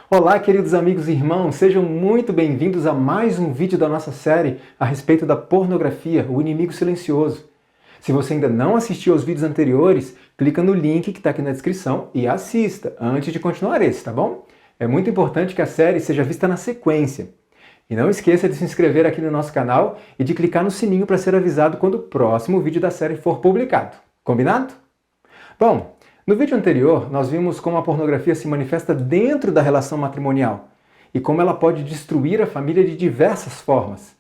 Olá, queridos amigos e irmãos, sejam muito bem-vindos a mais um vídeo da nossa série a respeito da pornografia, o inimigo silencioso. Se você ainda não assistiu aos vídeos anteriores, clica no link que está aqui na descrição e assista antes de continuar esse, tá bom? É muito importante que a série seja vista na sequência. E não esqueça de se inscrever aqui no nosso canal e de clicar no sininho para ser avisado quando o próximo vídeo da série for publicado. Combinado? Bom, no vídeo anterior, nós vimos como a pornografia se manifesta dentro da relação matrimonial e como ela pode destruir a família de diversas formas.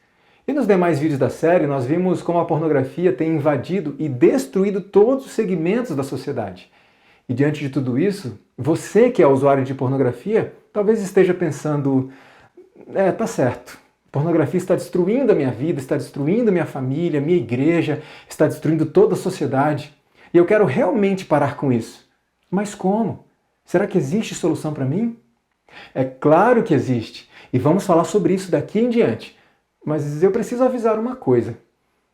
E nos demais vídeos da série, nós vimos como a pornografia tem invadido e destruído todos os segmentos da sociedade. E diante de tudo isso, você que é usuário de pornografia, talvez esteja pensando, tá certo, pornografia está destruindo a minha vida, está destruindo a minha família, minha igreja, está destruindo toda a sociedade. E eu quero realmente parar com isso. Mas como? Será que existe solução para mim? É claro que existe. E vamos falar sobre isso daqui em diante. Mas eu preciso avisar uma coisa.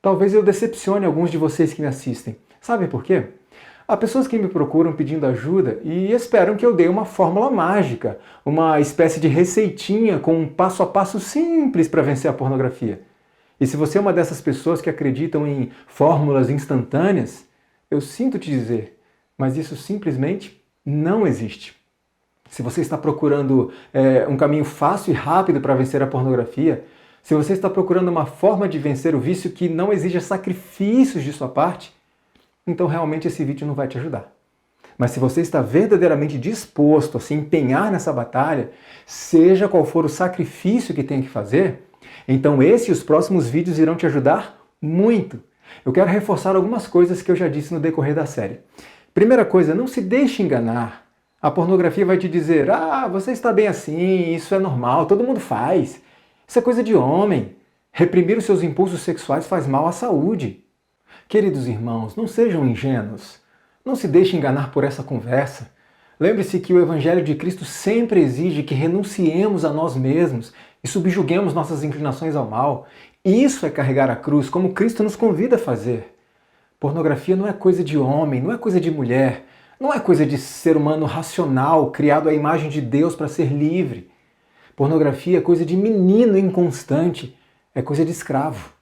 Talvez eu decepcione alguns de vocês que me assistem. Sabem por quê? Há pessoas que me procuram pedindo ajuda e esperam que eu dê uma fórmula mágica, uma espécie de receitinha com um passo a passo simples para vencer a pornografia. E se você é uma dessas pessoas que acreditam em fórmulas instantâneas, eu sinto te dizer, mas isso simplesmente não existe. Se você está procurando um caminho fácil e rápido para vencer a pornografia, se você está procurando uma forma de vencer o vício que não exija sacrifícios de sua parte, então realmente esse vídeo não vai te ajudar. Mas se você está verdadeiramente disposto a se empenhar nessa batalha, seja qual for o sacrifício que tenha que fazer, então esse e os próximos vídeos irão te ajudar muito. Eu quero reforçar algumas coisas que eu já disse no decorrer da série. Primeira coisa, não se deixe enganar. A pornografia vai te dizer, você está bem assim, isso é normal, todo mundo faz. Isso é coisa de homem. Reprimir os seus impulsos sexuais faz mal à saúde. Queridos irmãos, não sejam ingênuos. Não se deixe enganar por essa conversa. Lembre-se que o Evangelho de Cristo sempre exige que renunciemos a nós mesmos e subjuguemos nossas inclinações ao mal. Isso é carregar a cruz, como Cristo nos convida a fazer. Pornografia não é coisa de homem, não é coisa de mulher, não é coisa de ser humano racional, criado à imagem de Deus para ser livre. Pornografia é coisa de menino inconstante, é coisa de escravo.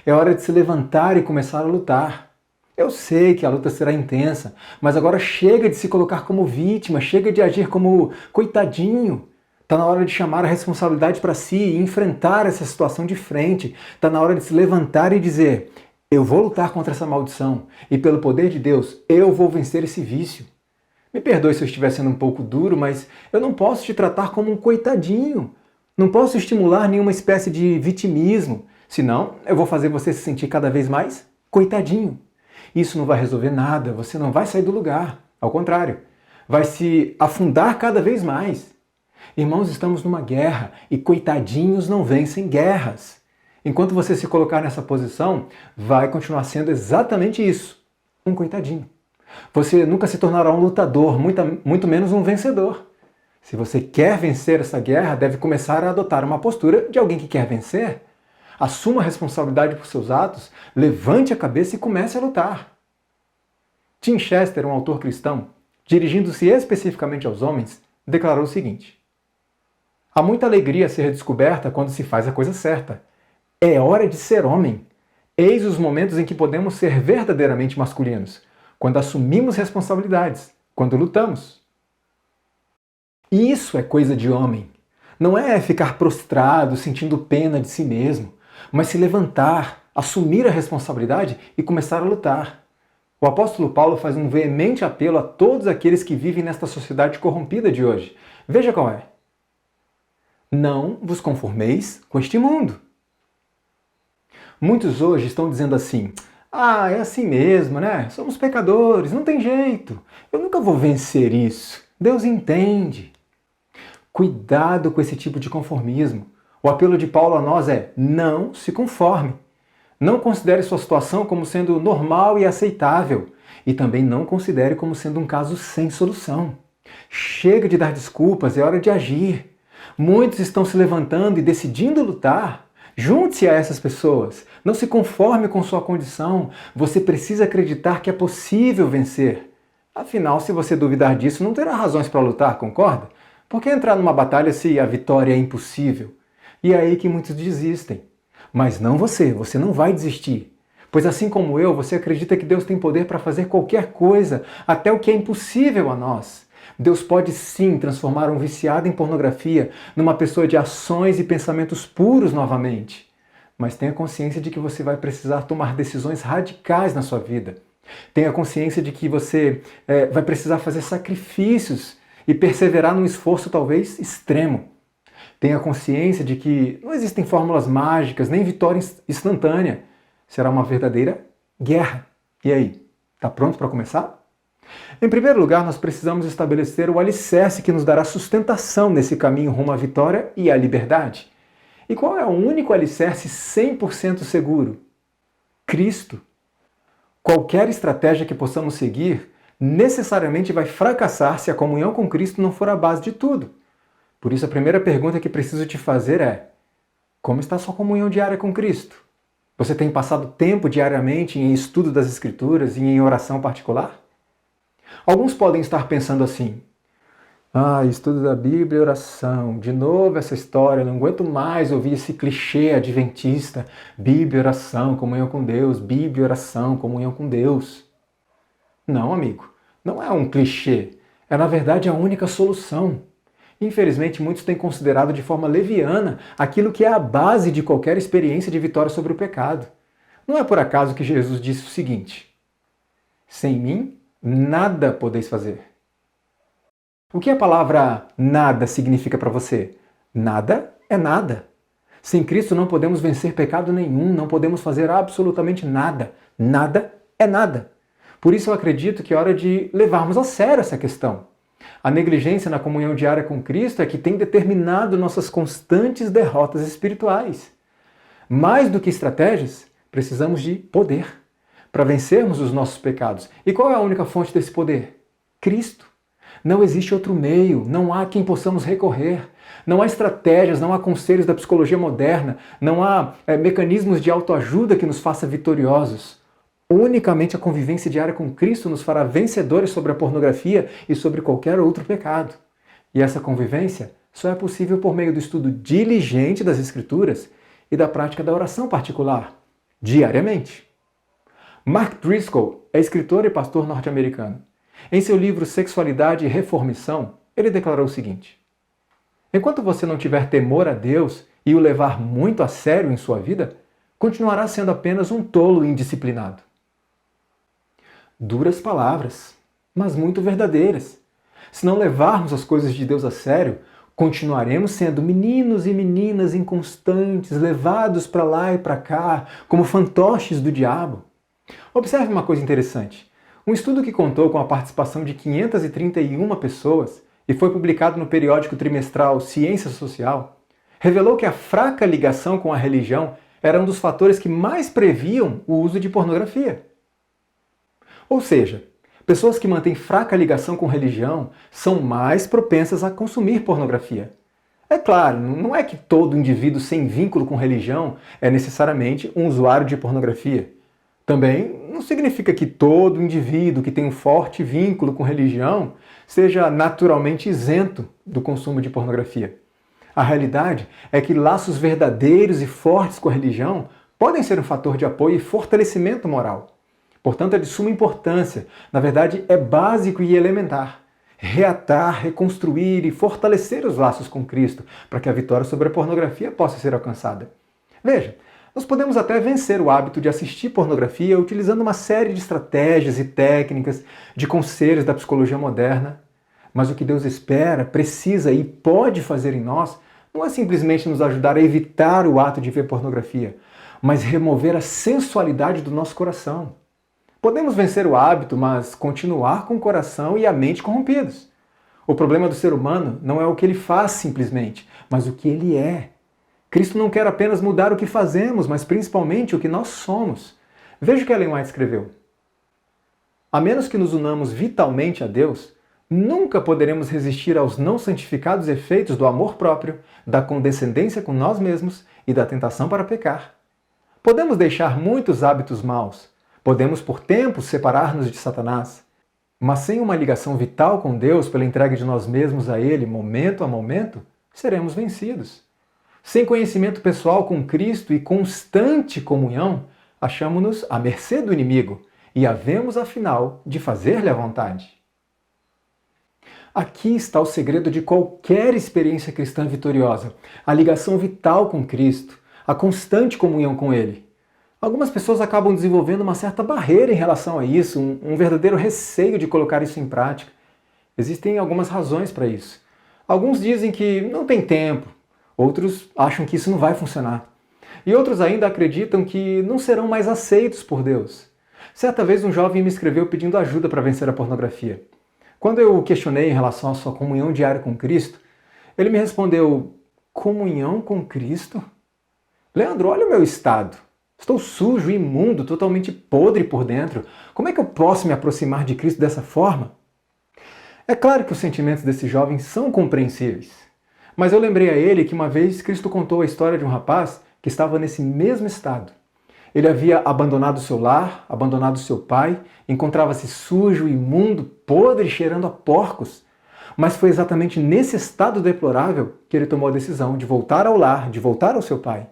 É hora de se levantar e começar a lutar. Eu sei que a luta será intensa, mas agora chega de se colocar como vítima, chega de agir como coitadinho. Está na hora de chamar a responsabilidade para si e enfrentar essa situação de frente. Está na hora de se levantar e dizer, eu vou lutar contra essa maldição e pelo poder de Deus eu vou vencer esse vício. Me perdoe se eu estiver sendo um pouco duro, mas eu não posso te tratar como um coitadinho. Não posso estimular nenhuma espécie de vitimismo, senão eu vou fazer você se sentir cada vez mais coitadinho. Isso não vai resolver nada, você não vai sair do lugar. Ao contrário, vai se afundar cada vez mais. Irmãos, estamos numa guerra e coitadinhos não vencem guerras. Enquanto você se colocar nessa posição, vai continuar sendo exatamente isso, um coitadinho. Você nunca se tornará um lutador, muito menos um vencedor. Se você quer vencer essa guerra, deve começar a adotar uma postura de alguém que quer vencer. Assuma a responsabilidade por seus atos, levante a cabeça e comece a lutar. Tim Chester, um autor cristão, dirigindo-se especificamente aos homens, declarou o seguinte: há muita alegria a ser descoberta quando se faz a coisa certa. É hora de ser homem. Eis os momentos em que podemos ser verdadeiramente masculinos, quando assumimos responsabilidades, quando lutamos. Isso é coisa de homem. Não é ficar prostrado, sentindo pena de si mesmo, mas se levantar, assumir a responsabilidade e começar a lutar. O apóstolo Paulo faz um veemente apelo a todos aqueles que vivem nesta sociedade corrompida de hoje. Veja qual é. Não vos conformeis com este mundo. Muitos hoje estão dizendo assim, é assim mesmo, né? Somos pecadores, não tem jeito. Eu nunca vou vencer isso. Deus entende. Cuidado com esse tipo de conformismo. O apelo de Paulo a nós é, não se conforme. Não considere sua situação como sendo normal e aceitável. E também não considere como sendo um caso sem solução. Chega de dar desculpas, é hora de agir. Muitos estão se levantando e decidindo lutar. Junte-se a essas pessoas. Não se conforme com sua condição. Você precisa acreditar que é possível vencer. Afinal, se você duvidar disso, não terá razões para lutar, concorda? Por que entrar numa batalha se a vitória é impossível? E é aí que muitos desistem. Mas não você, você não vai desistir. Pois assim como eu, você acredita que Deus tem poder para fazer qualquer coisa, até o que é impossível a nós. Deus pode sim transformar um viciado em pornografia numa pessoa de ações e pensamentos puros novamente. Mas tenha consciência de que você vai precisar tomar decisões radicais na sua vida. Tenha consciência de que você vai precisar fazer sacrifícios e perseverar num esforço talvez extremo. Tenha consciência de que não existem fórmulas mágicas, nem vitória instantânea. Será uma verdadeira guerra. E aí, está pronto para começar? Em primeiro lugar, nós precisamos estabelecer o alicerce que nos dará sustentação nesse caminho rumo à vitória e à liberdade. E qual é o único alicerce 100% seguro? Cristo. Qualquer estratégia que possamos seguir necessariamente vai fracassar se a comunhão com Cristo não for a base de tudo. Por isso, a primeira pergunta que preciso te fazer é: como está a sua comunhão diária com Cristo? Você tem passado tempo diariamente em estudo das Escrituras e em oração particular? Alguns podem estar pensando assim: estudo da Bíblia e oração, de novo essa história, não aguento mais ouvir esse clichê adventista, Bíblia e oração, comunhão com Deus, Bíblia e oração, comunhão com Deus. Não, amigo, não é um clichê, é na verdade a única solução. Infelizmente, muitos têm considerado de forma leviana aquilo que é a base de qualquer experiência de vitória sobre o pecado. Não é por acaso que Jesus disse o seguinte: sem mim, nada podeis fazer. O que a palavra nada significa para você? Nada é nada. Sem Cristo não podemos vencer pecado nenhum, não podemos fazer absolutamente nada. Nada é nada. Por isso eu acredito que é hora de levarmos a sério essa questão. A negligência na comunhão diária com Cristo é que tem determinado nossas constantes derrotas espirituais. Mais do que estratégias, precisamos de poder para vencermos os nossos pecados. E qual é a única fonte desse poder? Cristo. Não existe outro meio, não há quem possamos recorrer. Não há estratégias, não há conselhos da psicologia moderna, não há mecanismos de autoajuda que nos faça vitoriosos. Unicamente a convivência diária com Cristo nos fará vencedores sobre a pornografia e sobre qualquer outro pecado. E essa convivência só é possível por meio do estudo diligente das Escrituras e da prática da oração particular, diariamente. Mark Driscoll é escritor e pastor norte-americano. Em seu livro Sexualidade e Reformição, ele declarou o seguinte: enquanto você não tiver temor a Deus e o levar muito a sério em sua vida, continuará sendo apenas um tolo indisciplinado. Duras palavras, mas muito verdadeiras. Se não levarmos as coisas de Deus a sério, continuaremos sendo meninos e meninas inconstantes, levados para lá e para cá, como fantoches do diabo. Observe uma coisa interessante. Um estudo que contou com a participação de 531 pessoas e foi publicado no periódico trimestral Ciência Social, revelou que a fraca ligação com a religião era um dos fatores que mais previam o uso de pornografia. Ou seja, pessoas que mantêm fraca ligação com religião são mais propensas a consumir pornografia. É claro, não é que todo indivíduo sem vínculo com religião é necessariamente um usuário de pornografia. Também não significa que todo indivíduo que tem um forte vínculo com religião seja naturalmente isento do consumo de pornografia. A realidade é que laços verdadeiros e fortes com a religião podem ser um fator de apoio e fortalecimento moral. Portanto, é de suma importância, na verdade é básico e elementar, reatar, reconstruir e fortalecer os laços com Cristo para que a vitória sobre a pornografia possa ser alcançada. Veja, nós podemos até vencer o hábito de assistir pornografia utilizando uma série de estratégias e técnicas, de conselhos da psicologia moderna, mas o que Deus espera, precisa e pode fazer em nós não é simplesmente nos ajudar a evitar o ato de ver pornografia, mas remover a sensualidade do nosso coração. Podemos vencer o hábito, mas continuar com o coração e a mente corrompidos. O problema do ser humano não é o que ele faz simplesmente, mas o que ele é. Cristo não quer apenas mudar o que fazemos, mas principalmente o que nós somos. Veja o que Ellen White escreveu. A menos que nos unamos vitalmente a Deus, nunca poderemos resistir aos não santificados efeitos do amor próprio, da condescendência com nós mesmos e da tentação para pecar. Podemos deixar muitos hábitos maus. Podemos, por tempo, separar-nos de Satanás. Mas sem uma ligação vital com Deus pela entrega de nós mesmos a Ele, momento a momento, seremos vencidos. Sem conhecimento pessoal com Cristo e constante comunhão, achamos-nos à mercê do inimigo e havemos, afinal, de fazer-lhe a vontade. Aqui está o segredo de qualquer experiência cristã vitoriosa: a ligação vital com Cristo, a constante comunhão com Ele. Algumas pessoas acabam desenvolvendo uma certa barreira em relação a isso, um verdadeiro receio de colocar isso em prática. Existem algumas razões para isso. Alguns dizem que não tem tempo, outros acham que isso não vai funcionar. E outros ainda acreditam que não serão mais aceitos por Deus. Certa vez um jovem me escreveu pedindo ajuda para vencer a pornografia. Quando eu o questionei em relação à sua comunhão diária com Cristo, ele me respondeu: comunhão com Cristo? Leandro, olha o meu estado. Estou sujo, imundo, totalmente podre por dentro. Como é que eu posso me aproximar de Cristo dessa forma? É claro que os sentimentos desse jovem são compreensíveis. Mas eu lembrei a ele que uma vez Cristo contou a história de um rapaz que estava nesse mesmo estado. Ele havia abandonado seu lar, abandonado seu pai, encontrava-se sujo, imundo, podre, cheirando a porcos. Mas foi exatamente nesse estado deplorável que ele tomou a decisão de voltar ao lar, de voltar ao seu pai.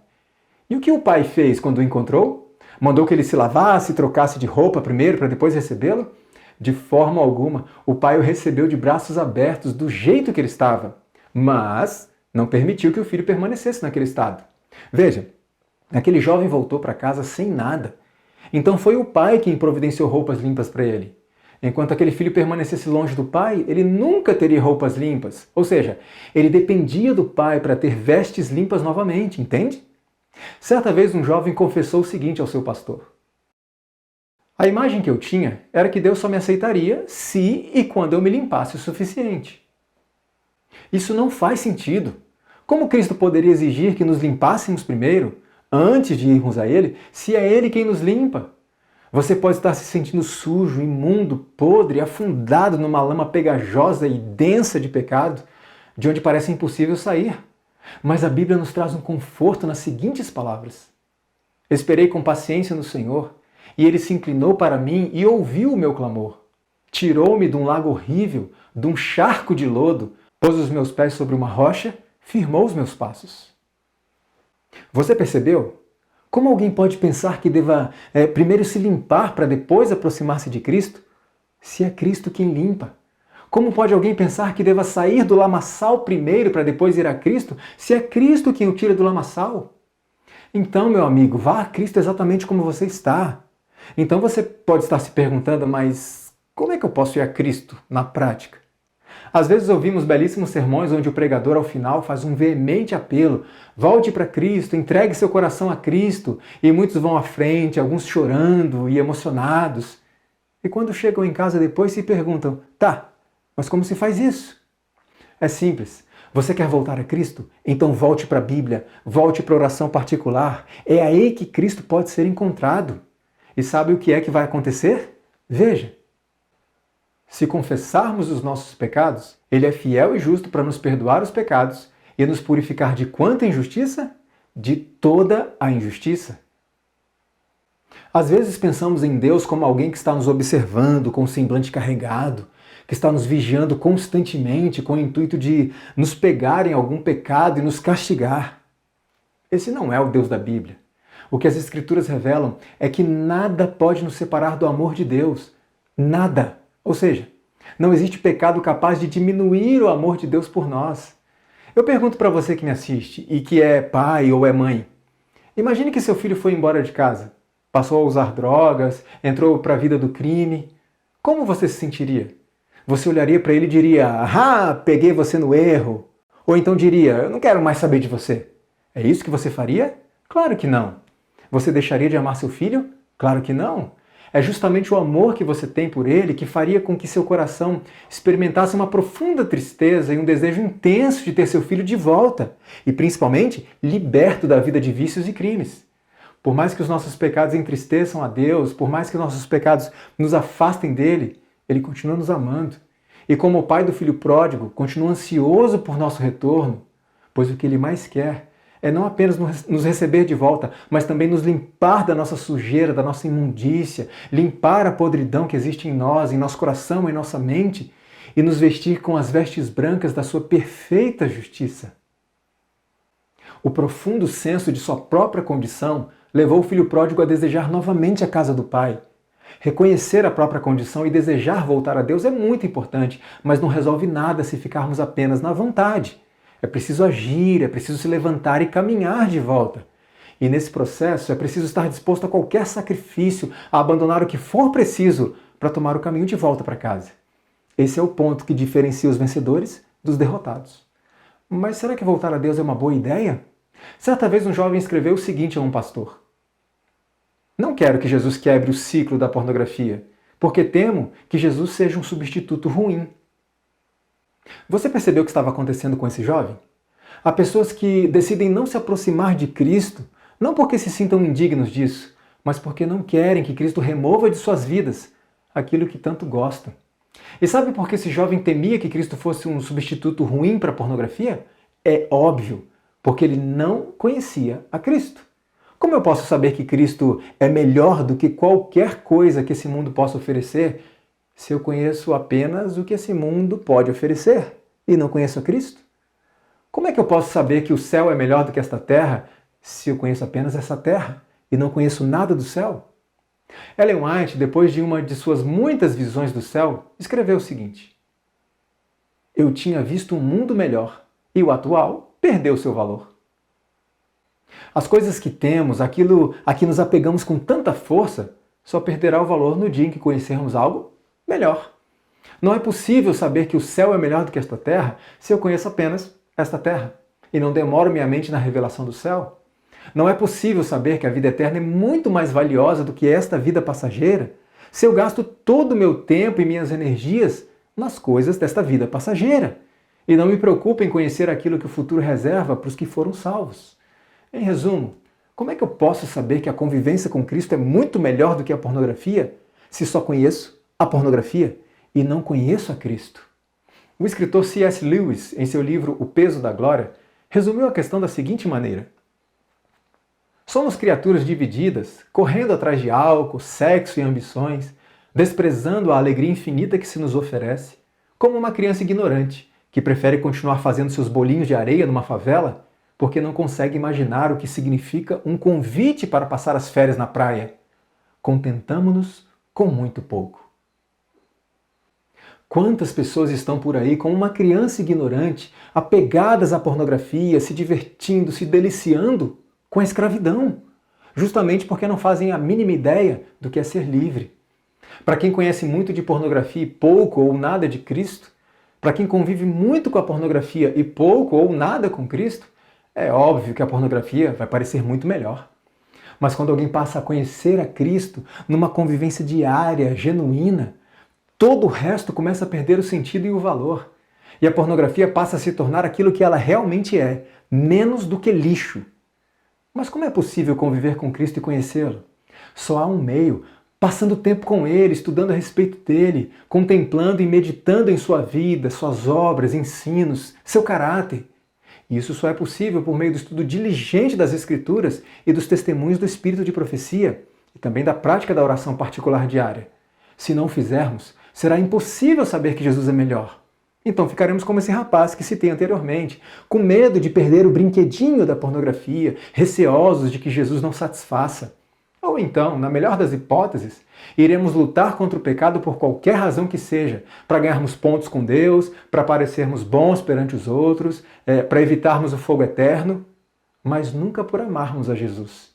E o que o pai fez quando o encontrou? Mandou que ele se lavasse e trocasse de roupa primeiro para depois recebê-lo? De forma alguma, o pai o recebeu de braços abertos do jeito que ele estava, mas não permitiu que o filho permanecesse naquele estado. Veja, aquele jovem voltou para casa sem nada. Então foi o pai quem providenciou roupas limpas para ele. Enquanto aquele filho permanecesse longe do pai, ele nunca teria roupas limpas. Ou seja, ele dependia do pai para ter vestes limpas novamente, entende? Certa vez um jovem confessou o seguinte ao seu pastor: a imagem que eu tinha era que Deus só me aceitaria se e quando eu me limpasse o suficiente. Isso não faz sentido. Como Cristo poderia exigir que nos limpássemos primeiro, antes de irmos a Ele, se é Ele quem nos limpa? Você pode estar se sentindo sujo, imundo, podre, afundado numa lama pegajosa e densa de pecado, de onde parece impossível sair. Mas a Bíblia nos traz um conforto nas seguintes palavras: esperei com paciência no Senhor, e Ele se inclinou para mim e ouviu o meu clamor. Tirou-me de um lago horrível, de um charco de lodo, pôs os meus pés sobre uma rocha, firmou os meus passos. Você percebeu? Como alguém pode pensar que deva primeiro se limpar para depois aproximar-se de Cristo, se é Cristo quem limpa? Como pode alguém pensar que deva sair do lamaçal primeiro para depois ir a Cristo, se é Cristo quem o tira do lamaçal? Então, meu amigo, vá a Cristo exatamente como você está. Então você pode estar se perguntando, mas como é que eu posso ir a Cristo na prática? Às vezes ouvimos belíssimos sermões onde o pregador ao final faz um veemente apelo: volte para Cristo, entregue seu coração a Cristo, e muitos vão à frente, alguns chorando e emocionados. E quando chegam em casa depois se perguntam: tá, mas como se faz isso? É simples. Você quer voltar a Cristo? Então volte para a Bíblia, volte para a oração particular. É aí que Cristo pode ser encontrado. E sabe o que é que vai acontecer? Veja. Se confessarmos os nossos pecados, Ele é fiel e justo para nos perdoar os pecados e nos purificar de quanta injustiça? De toda a injustiça. Às vezes pensamos em Deus como alguém que está nos observando com o semblante carregado, que está nos vigiando constantemente com o intuito de nos pegar em algum pecado e nos castigar. Esse não é o Deus da Bíblia. O que as Escrituras revelam é que nada pode nos separar do amor de Deus. Nada. Ou seja, não existe pecado capaz de diminuir o amor de Deus por nós. Eu pergunto para você que me assiste e que é pai ou é mãe. Imagine que seu filho foi embora de casa, passou a usar drogas, entrou para a vida do crime. Como você se sentiria? Você olharia para ele e diria: ah, peguei você no erro. Ou então diria: eu não quero mais saber de você. É isso que você faria? Claro que não. Você deixaria de amar seu filho? Claro que não. É justamente o amor que você tem por ele que faria com que seu coração experimentasse uma profunda tristeza e um desejo intenso de ter seu filho de volta e, principalmente, liberto da vida de vícios e crimes. Por mais que os nossos pecados entristeçam a Deus, por mais que nossos pecados nos afastem dele, Ele continua nos amando. E como o pai do filho pródigo, continua ansioso por nosso retorno, pois o que ele mais quer é não apenas nos receber de volta, mas também nos limpar da nossa sujeira, da nossa imundícia, limpar a podridão que existe em nós, em nosso coração, em nossa mente, e nos vestir com as vestes brancas da sua perfeita justiça. O profundo senso de sua própria condição levou o filho pródigo a desejar novamente a casa do Pai. Reconhecer a própria condição e desejar voltar a Deus é muito importante, mas não resolve nada se ficarmos apenas na vontade. É preciso agir, é preciso se levantar e caminhar de volta. E nesse processo é preciso estar disposto a qualquer sacrifício, a abandonar o que for preciso para tomar o caminho de volta para casa. Esse é o ponto que diferencia os vencedores dos derrotados. Mas será que voltar a Deus é uma boa ideia? Certa vez um jovem escreveu o seguinte a um pastor: não quero que Jesus quebre o ciclo da pornografia, porque temo que Jesus seja um substituto ruim. Você percebeu o que estava acontecendo com esse jovem? Há pessoas que decidem não se aproximar de Cristo, não porque se sintam indignos disso, mas porque não querem que Cristo remova de suas vidas aquilo que tanto gostam. E sabe por que esse jovem temia que Cristo fosse um substituto ruim para a pornografia? É óbvio, porque ele não conhecia a Cristo. Como eu posso saber que Cristo é melhor do que qualquer coisa que esse mundo possa oferecer, se eu conheço apenas o que esse mundo pode oferecer e não conheço a Cristo? Como é que eu posso saber que o céu é melhor do que esta terra, se eu conheço apenas essa terra e não conheço nada do céu? Ellen White, depois de uma de suas muitas visões do céu, escreveu o seguinte: eu tinha visto um mundo melhor e o atual perdeu seu valor. As coisas que temos, aquilo a que nos apegamos com tanta força, só perderá o valor no dia em que conhecermos algo melhor. Não é possível saber que o céu é melhor do que esta terra se eu conheço apenas esta terra e não demoro minha mente na revelação do céu. Não é possível saber que a vida eterna é muito mais valiosa do que esta vida passageira se eu gasto todo o meu tempo e minhas energias nas coisas desta vida passageira e não me preocupo em conhecer aquilo que o futuro reserva para os que foram salvos. Em resumo, como é que eu posso saber que a convivência com Cristo é muito melhor do que a pornografia se só conheço a pornografia e não conheço a Cristo? O escritor C.S. Lewis, em seu livro O Peso da Glória, resumiu a questão da seguinte maneira: somos criaturas divididas, correndo atrás de álcool, sexo e ambições, desprezando a alegria infinita que se nos oferece, como uma criança ignorante que prefere continuar fazendo seus bolinhos de areia numa favela porque não consegue imaginar o que significa um convite para passar as férias na praia. Contentamo-nos com muito pouco. Quantas pessoas estão por aí como uma criança ignorante, apegadas à pornografia, se divertindo, se deliciando com a escravidão, justamente porque não fazem a mínima ideia do que é ser livre. Para quem conhece muito de pornografia e pouco ou nada de Cristo, para quem convive muito com a pornografia e pouco ou nada com Cristo, é óbvio que a pornografia vai parecer muito melhor. Mas quando alguém passa a conhecer a Cristo numa convivência diária, genuína, todo o resto começa a perder o sentido e o valor. E a pornografia passa a se tornar aquilo que ela realmente é, menos do que lixo. Mas como é possível conviver com Cristo e conhecê-lo? Só há um meio: passando tempo com Ele, estudando a respeito dele, contemplando e meditando em sua vida, suas obras, ensinos, seu caráter. E isso só é possível por meio do estudo diligente das Escrituras e dos testemunhos do Espírito de profecia, e também da prática da oração particular diária. Se não o fizermos, será impossível saber que Jesus é melhor. Então ficaremos como esse rapaz que citei anteriormente, com medo de perder o brinquedinho da pornografia, receosos de que Jesus não satisfaça. Ou então, na melhor das hipóteses, iremos lutar contra o pecado por qualquer razão que seja, para ganharmos pontos com Deus, para parecermos bons perante os outros, para evitarmos o fogo eterno, mas nunca por amarmos a Jesus.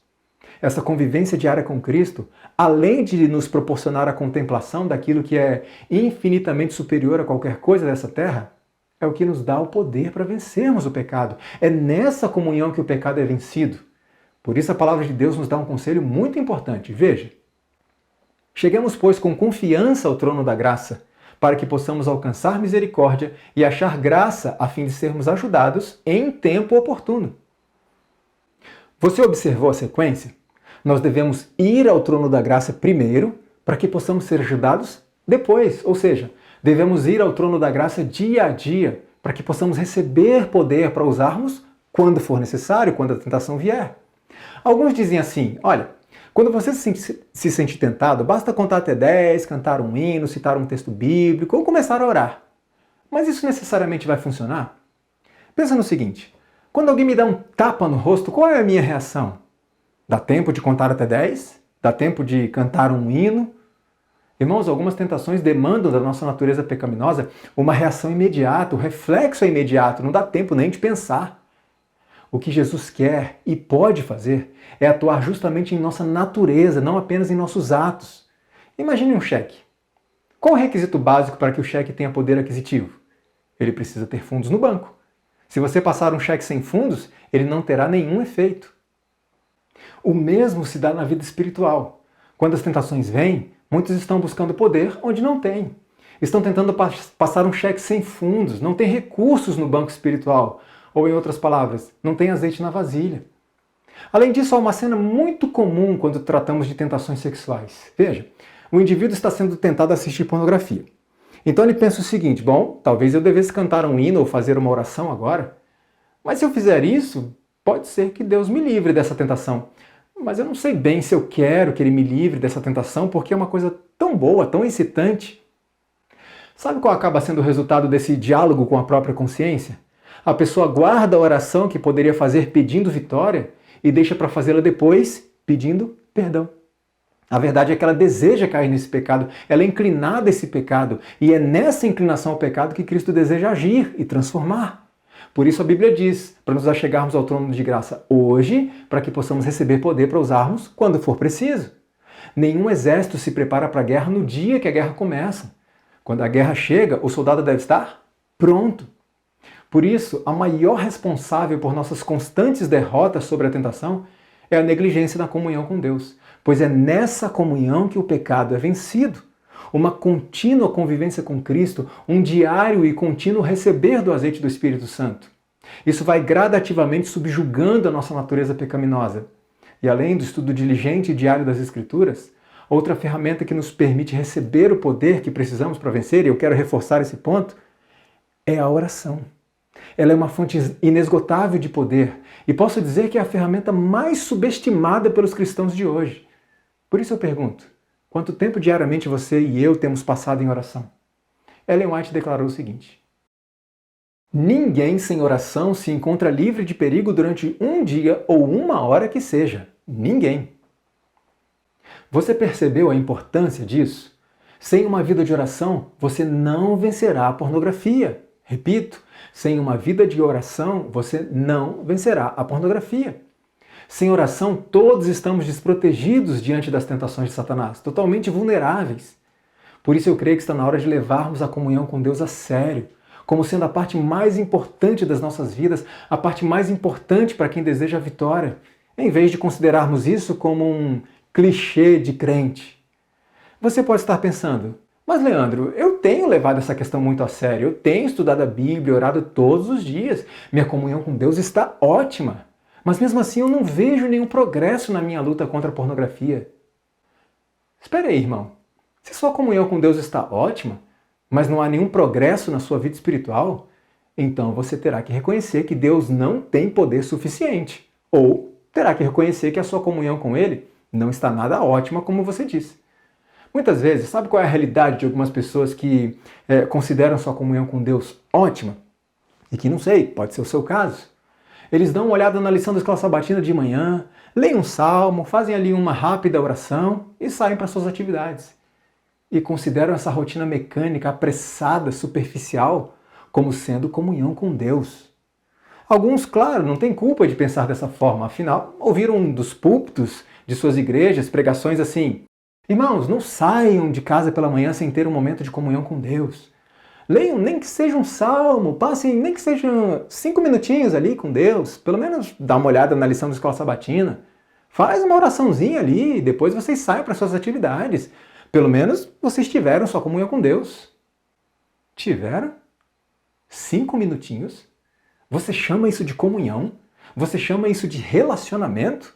Essa convivência diária com Cristo, além de nos proporcionar a contemplação daquilo que é infinitamente superior a qualquer coisa dessa terra, é o que nos dá o poder para vencermos o pecado. É nessa comunhão que o pecado é vencido. Por isso a palavra de Deus nos dá um conselho muito importante. Veja: cheguemos, pois, com confiança ao trono da graça, para que possamos alcançar misericórdia e achar graça a fim de sermos ajudados em tempo oportuno. Você observou a sequência? Nós devemos ir ao trono da graça primeiro, para que possamos ser ajudados depois. Ou seja, devemos ir ao trono da graça dia a dia, para que possamos receber poder para usarmos quando for necessário, quando a tentação vier. Alguns dizem assim, olha, quando você se sente tentado, basta contar até 10, cantar um hino, citar um texto bíblico ou começar a orar. Mas isso necessariamente vai funcionar? Pensa no seguinte, quando alguém me dá um tapa no rosto, qual é a minha reação? Dá tempo de contar até 10? Dá tempo de cantar um hino? Irmãos, algumas tentações demandam da nossa natureza pecaminosa uma reação imediata, o reflexo é imediato, não dá tempo nem de pensar. O que Jesus quer e pode fazer é atuar justamente em nossa natureza, não apenas em nossos atos. Imagine um cheque. Qual o requisito básico para que o cheque tenha poder aquisitivo? Ele precisa ter fundos no banco. Se você passar um cheque sem fundos, ele não terá nenhum efeito. O mesmo se dá na vida espiritual. Quando as tentações vêm, muitos estão buscando poder onde não tem. Estão tentando passar um cheque sem fundos, não tem recursos no banco espiritual. Ou, em outras palavras, não tem azeite na vasilha. Além disso, há uma cena muito comum quando tratamos de tentações sexuais. Veja, o indivíduo está sendo tentado a assistir pornografia. Então ele pensa o seguinte, bom, talvez eu devesse cantar um hino ou fazer uma oração agora. Mas se eu fizer isso, pode ser que Deus me livre dessa tentação. Mas eu não sei bem se eu quero que Ele me livre dessa tentação, porque é uma coisa tão boa, tão excitante. Sabe qual acaba sendo o resultado desse diálogo com a própria consciência? A pessoa guarda a oração que poderia fazer pedindo vitória e deixa para fazê-la depois pedindo perdão. A verdade é que ela deseja cair nesse pecado, ela é inclinada a esse pecado, e é nessa inclinação ao pecado que Cristo deseja agir e transformar. Por isso a Bíblia diz, para nos achegarmos ao trono de graça hoje, para que possamos receber poder para usarmos quando for preciso. Nenhum exército se prepara para a guerra no dia que a guerra começa. Quando a guerra chega, o soldado deve estar pronto. Por isso, a maior responsável por nossas constantes derrotas sobre a tentação é a negligência da comunhão com Deus, pois é nessa comunhão que o pecado é vencido. Uma contínua convivência com Cristo, um diário e contínuo receber do azeite do Espírito Santo. Isso vai gradativamente subjugando a nossa natureza pecaminosa. E além do estudo diligente e diário das Escrituras, outra ferramenta que nos permite receber o poder que precisamos para vencer, e eu quero reforçar esse ponto, é a oração. Ela é uma fonte inesgotável de poder e posso dizer que é a ferramenta mais subestimada pelos cristãos de hoje. Por isso eu pergunto, quanto tempo diariamente você e eu temos passado em oração? Ellen White declarou o seguinte: ninguém sem oração se encontra livre de perigo durante um dia ou uma hora que seja. Ninguém. Você percebeu a importância disso? Sem uma vida de oração, você não vencerá a pornografia. Repito, sem uma vida de oração, você não vencerá a pornografia. Sem oração, todos estamos desprotegidos diante das tentações de Satanás, totalmente vulneráveis. Por isso eu creio que está na hora de levarmos a comunhão com Deus a sério, como sendo a parte mais importante das nossas vidas, a parte mais importante para quem deseja a vitória, em vez de considerarmos isso como um clichê de crente. Você pode estar pensando, mas Leandro, eu tenho levado essa questão muito a sério, eu tenho estudado a Bíblia, orado todos os dias, minha comunhão com Deus está ótima, mas mesmo assim eu não vejo nenhum progresso na minha luta contra a pornografia. Espera aí, irmão, se sua comunhão com Deus está ótima, mas não há nenhum progresso na sua vida espiritual, então você terá que reconhecer que Deus não tem poder suficiente, ou terá que reconhecer que a sua comunhão com Ele não está nada ótima como você disse. Muitas vezes, sabe qual é a realidade de algumas pessoas que consideram sua comunhão com Deus ótima? E que, não sei, pode ser o seu caso. Eles dão uma olhada na lição da escola sabatina de manhã, leem um salmo, fazem ali uma rápida oração e saem para suas atividades. E consideram essa rotina mecânica, apressada, superficial, como sendo comunhão com Deus. Alguns, claro, não têm culpa de pensar dessa forma, afinal, ouviram dos púlpitos de suas igrejas pregações assim: irmãos, não saiam de casa pela manhã sem ter um momento de comunhão com Deus. Leiam nem que seja um salmo, passem nem que sejam 5 minutinhos ali com Deus, pelo menos dá uma olhada na lição da escola sabatina. Faz uma oraçãozinha ali e depois vocês saem para suas atividades. Pelo menos vocês tiveram sua comunhão com Deus. Tiveram? 5 minutinhos? Você chama isso de comunhão? Você chama isso de relacionamento?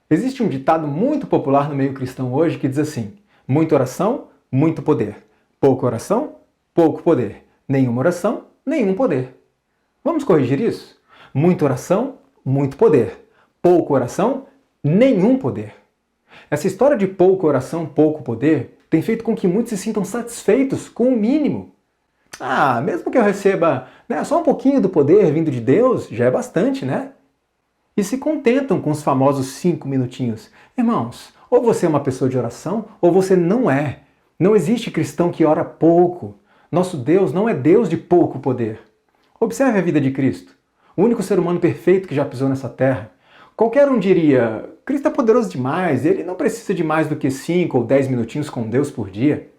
Existe um ditado muito popular no meio cristão hoje que diz assim: muita oração, muito poder. Pouca oração, pouco poder. Nenhuma oração, nenhum poder. Vamos corrigir isso? Muita oração, muito poder. Pouca oração, nenhum poder. Essa história de pouca oração, pouco poder tem feito com que muitos se sintam satisfeitos com o mínimo. Mesmo que eu receba só um pouquinho do poder vindo de Deus, já é bastante, né? E se contentam com os famosos 5 minutinhos. Irmãos, ou você é uma pessoa de oração, ou você não é. Não existe cristão que ora pouco. Nosso Deus não é Deus de pouco poder. Observe a vida de Cristo, o único ser humano perfeito que já pisou nessa terra. Qualquer um diria, Cristo é poderoso demais, ele não precisa de mais do que 5 ou 10 minutinhos com Deus por dia.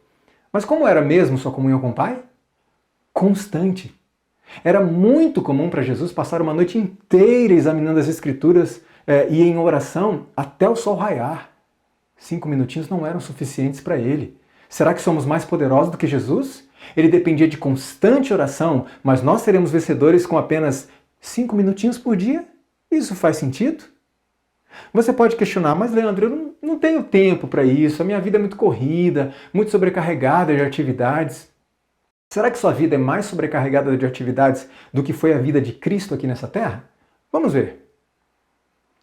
Mas como era mesmo sua comunhão com o Pai? Constante. Era muito comum para Jesus passar uma noite inteira examinando as Escrituras e em oração até o sol raiar. 5 minutinhos não eram suficientes para ele. Será que somos mais poderosos do que Jesus? Ele dependia de constante oração, mas nós seremos vencedores com apenas 5 minutinhos por dia? Isso faz sentido? Você pode questionar, mas Leandro, eu não tenho tempo para isso, a minha vida é muito corrida, muito sobrecarregada de atividades. Será que sua vida é mais sobrecarregada de atividades do que foi a vida de Cristo aqui nessa terra? Vamos ver.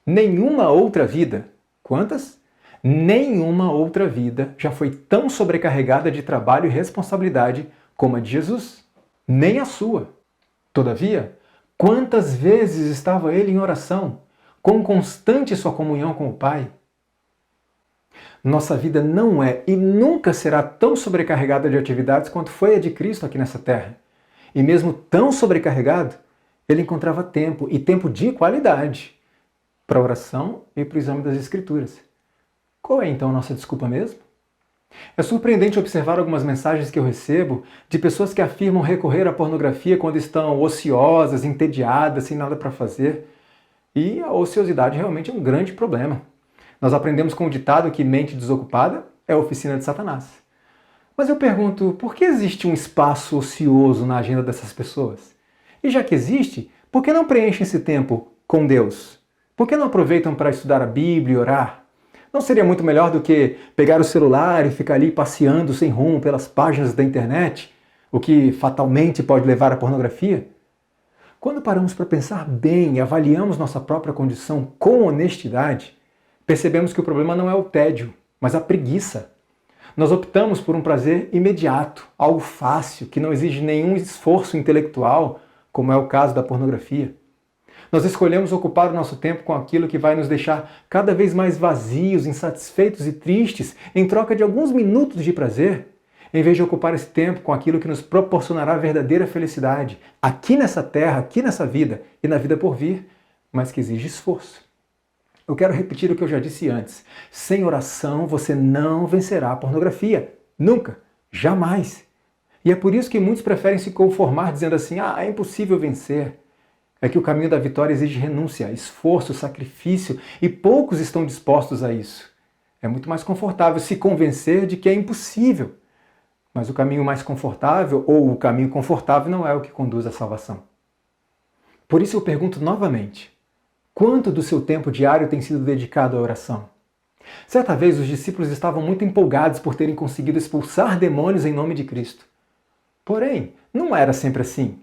Nenhuma outra vida, quantas? Nenhuma outra vida já foi tão sobrecarregada de trabalho e responsabilidade como a de Jesus. Nem a sua. Todavia, quantas vezes estava ele em oração, quão constante sua comunhão com o Pai? Nossa vida não é e nunca será tão sobrecarregada de atividades quanto foi a de Cristo aqui nessa terra. E mesmo tão sobrecarregado, ele encontrava tempo, e tempo de qualidade, para a oração e para o exame das Escrituras. Qual é então a nossa desculpa mesmo? É surpreendente observar algumas mensagens que eu recebo de pessoas que afirmam recorrer à pornografia quando estão ociosas, entediadas, sem nada para fazer. E a ociosidade realmente é um grande problema. Nós aprendemos com o ditado que mente desocupada é a oficina de Satanás. Mas eu pergunto, por que existe um espaço ocioso na agenda dessas pessoas? E já que existe, por que não preenchem esse tempo com Deus? Por que não aproveitam para estudar a Bíblia e orar? Não seria muito melhor do que pegar o celular e ficar ali passeando sem rumo pelas páginas da internet, o que fatalmente pode levar à pornografia? Quando paramos para pensar bem e avaliamos nossa própria condição com honestidade, percebemos que o problema não é o tédio, mas a preguiça. Nós optamos por um prazer imediato, algo fácil, que não exige nenhum esforço intelectual, como é o caso da pornografia. Nós escolhemos ocupar o nosso tempo com aquilo que vai nos deixar cada vez mais vazios, insatisfeitos e tristes, em troca de alguns minutos de prazer, em vez de ocupar esse tempo com aquilo que nos proporcionará verdadeira felicidade, aqui nessa terra, aqui nessa vida e na vida por vir, mas que exige esforço. Eu quero repetir o que eu já disse antes. Sem oração você não vencerá a pornografia. Nunca. Jamais. E é por isso que muitos preferem se conformar dizendo assim, é impossível vencer. É que o caminho da vitória exige renúncia, esforço, sacrifício, e poucos estão dispostos a isso. É muito mais confortável se convencer de que é impossível. Mas o caminho mais confortável, ou o caminho confortável, não é o que conduz à salvação. Por isso eu pergunto novamente, quanto do seu tempo diário tem sido dedicado à oração? Certa vez os discípulos estavam muito empolgados por terem conseguido expulsar demônios em nome de Cristo. Porém, não era sempre assim.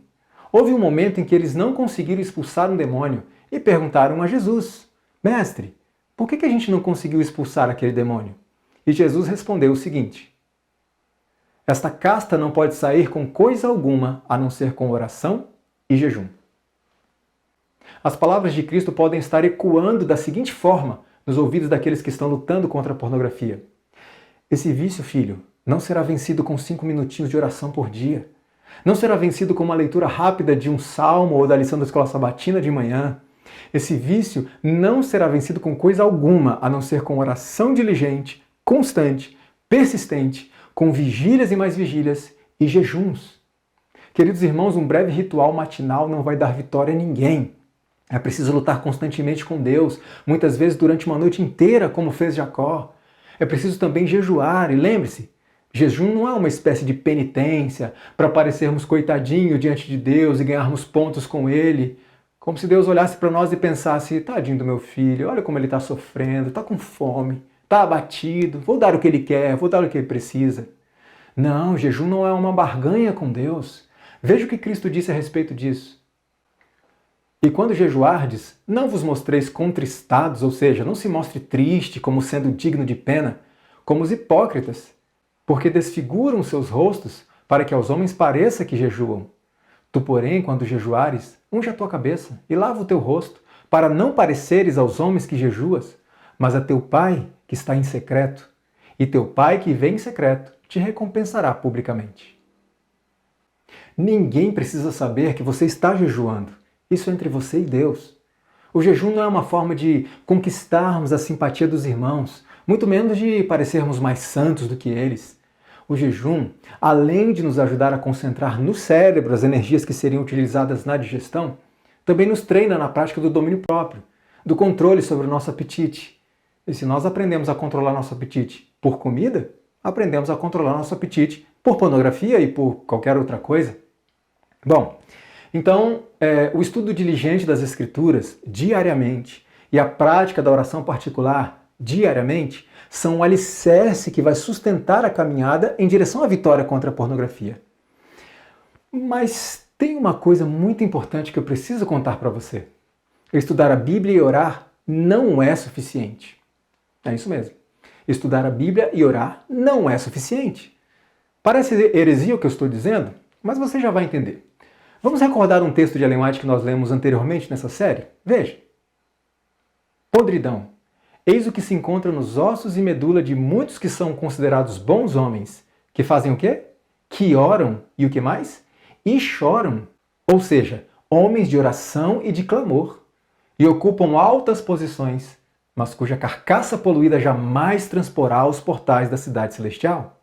Houve um momento em que eles não conseguiram expulsar um demônio e perguntaram a Jesus, Mestre, por que a gente não conseguiu expulsar aquele demônio? E Jesus respondeu o seguinte, esta casta não pode sair com coisa alguma a não ser com oração e jejum. As palavras de Cristo podem estar ecoando da seguinte forma nos ouvidos daqueles que estão lutando contra a pornografia. Esse vício, filho, não será vencido com 5 minutinhos de oração por dia. Não será vencido com uma leitura rápida de um salmo ou da lição da escola sabatina de manhã. Esse vício não será vencido com coisa alguma, a não ser com oração diligente, constante, persistente, com vigílias e mais vigílias e jejuns. Queridos irmãos, um breve ritual matinal não vai dar vitória a ninguém. É preciso lutar constantemente com Deus, muitas vezes durante uma noite inteira, como fez Jacó. É preciso também jejuar, e lembre-se, jejum não é uma espécie de penitência para parecermos coitadinho diante de Deus e ganharmos pontos com Ele, como se Deus olhasse para nós e pensasse, tadinho do meu filho, olha como ele está sofrendo, está com fome, está abatido, vou dar o que ele quer, vou dar o que ele precisa. Não, jejum não é uma barganha com Deus. Veja o que Cristo disse a respeito disso. E quando jejuardes, não vos mostreis contristados, ou seja, não se mostre triste como sendo digno de pena, como os hipócritas, porque desfiguram seus rostos para que aos homens pareça que jejuam. Tu, porém, quando jejuares, unge a tua cabeça e lava o teu rosto, para não pareceres aos homens que jejuas, mas a teu Pai que está em secreto, e teu Pai que vem em secreto te recompensará publicamente. Ninguém precisa saber que você está jejuando. Isso é entre você e Deus. O jejum não é uma forma de conquistarmos a simpatia dos irmãos, muito menos de parecermos mais santos do que eles. O jejum, além de nos ajudar a concentrar no cérebro as energias que seriam utilizadas na digestão, também nos treina na prática do domínio próprio, do controle sobre o nosso apetite. E se nós aprendemos a controlar nosso apetite por comida, aprendemos a controlar nosso apetite por pornografia e por qualquer outra coisa. Bom, então, o estudo diligente das Escrituras diariamente e a prática da oração particular diariamente são o alicerce que vai sustentar a caminhada em direção à vitória contra a pornografia. Mas tem uma coisa muito importante que eu preciso contar para você. Estudar a Bíblia e orar não é suficiente. É isso mesmo. Estudar a Bíblia e orar não é suficiente. Parece heresia o que eu estou dizendo, mas você já vai entender. Vamos recordar um texto de Ellen White que nós lemos anteriormente nessa série? Veja. Podridão. Eis o que se encontra nos ossos e medula de muitos que são considerados bons homens, que fazem o quê? Que oram e o que mais? E choram. Ou seja, homens de oração e de clamor. E ocupam altas posições, mas cuja carcaça poluída jamais transporá os portais da cidade celestial.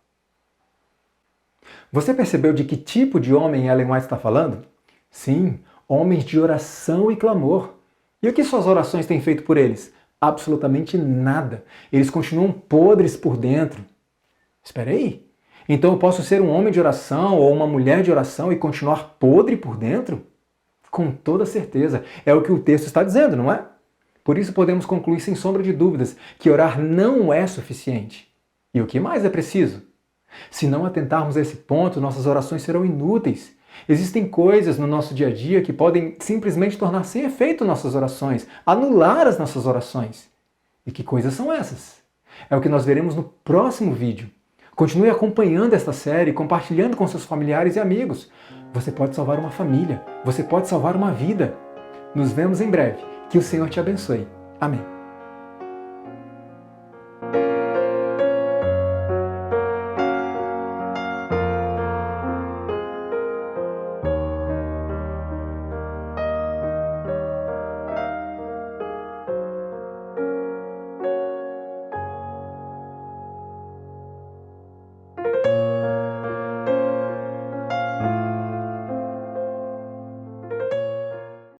Você percebeu de que tipo de homem Ellen White está falando? Sim, homens de oração e clamor. E o que suas orações têm feito por eles? Absolutamente nada. Eles continuam podres por dentro. Espera aí. Então eu posso ser um homem de oração ou uma mulher de oração e continuar podre por dentro? Com toda certeza. É o que o texto está dizendo, não é? Por isso podemos concluir sem sombra de dúvidas que orar não é suficiente. E o que mais é preciso? Se não atentarmos a esse ponto, nossas orações serão inúteis. Existem coisas no nosso dia a dia que podem simplesmente tornar sem efeito nossas orações, anular as nossas orações. E que coisas são essas? É o que nós veremos no próximo vídeo. Continue acompanhando esta série, compartilhando com seus familiares e amigos. Você pode salvar uma família, você pode salvar uma vida. Nos vemos em breve. Que o Senhor te abençoe. Amém.